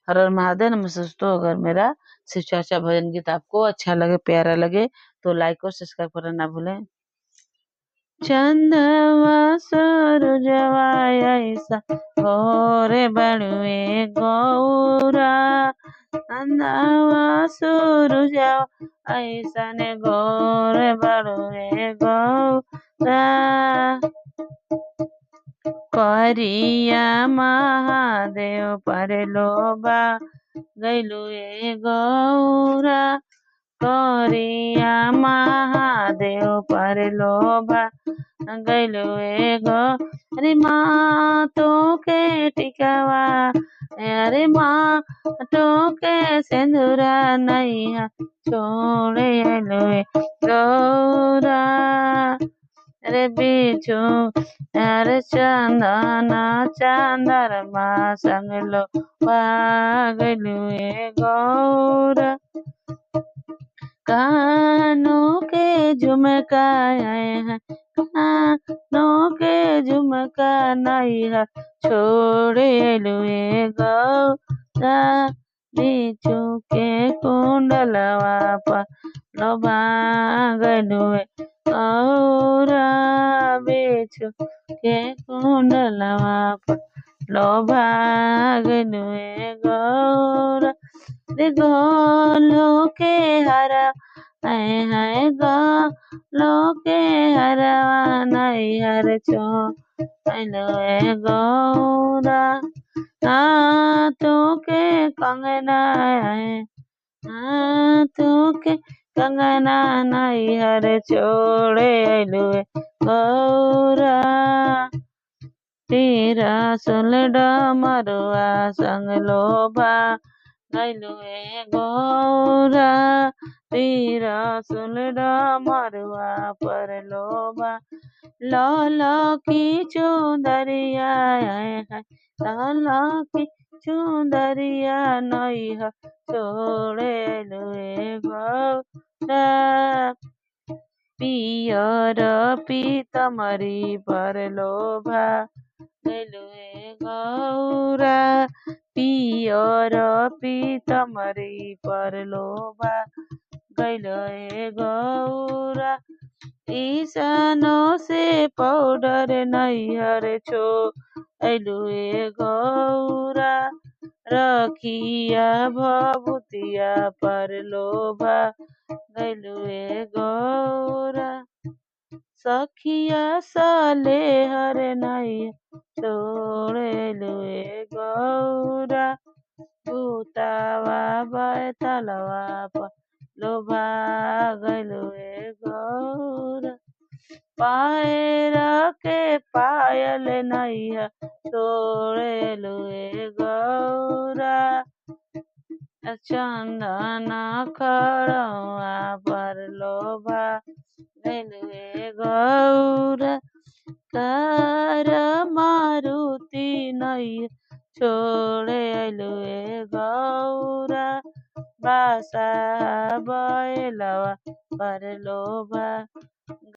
हर हर महादेव। नमस्ते दोस्तों, अगर मेरा शिव चर्चा भजन गीत आपको अच्छा लगे, प्यारा लगे तो लाइक और सब्सक्राइब करना ना भूलें। चंदवा सूरजवा ऐसा गोरे बड़ुए गौरा, चंदवा सूरजवा ऐसा ने गोरे बड़ुए गौरा, करिया महादेव परलोबा गैलु ए गौरा, करिया महादेव परलोबा गैलु ए गो। अरे माँ तो के टिकावा, अरे माँ तो के सिंदूरा नैया छोड़े अलो ए गौरा, अरे बिचु अरे चंदना चंदरमा संग लो पागलु ए गौरा, कानों के झुमका हैं, कानों के झुमका नहीं है छोड़े अलो ए गौरा, बिचु के कुंडलवा पर लो भागलु ए गौरा, बिचु के कुंडलवा पर लो भागलु ए गौरा, रे गोलो के हरा है गोलो के हरवा नहीं हर चो अलो ए गौरा, हाथों के कंगना है, हाथों के कंगना नहीं हर छोड़े अलो ए गौरा, तेरा सुलड मरुआ संग लोभा गैलु ए गौरा, तेरा सुलड मरुआ पर लोभा, लाला की चुंदरिया है, लाला की चुंदरिया नहीं है छोड़े अलो ए गौरा, पियर पीतमरी पर लोभा गैलु ए गौरा, पियर पीतमरी पर लोभा गैलु ए गौरा, ईशानों से पाउडर नैहर छो अलो ए गौरा, रखिया भभूतिया पर लोभा गैलु ए गौरा, सखिया साले हर नैया छोड़े अलो ए गौरा, भूतावा बैतलवा पर लोभा गैलु ए गौरा, पायरा के पायल नैया छोड़े अलो ए गौरा, चंदना खड़वा पर लोभा गैलु ए गौरा, कर मारुति नैया छोड़े अलो ए गौरा, बासा बैलवा पर लोभा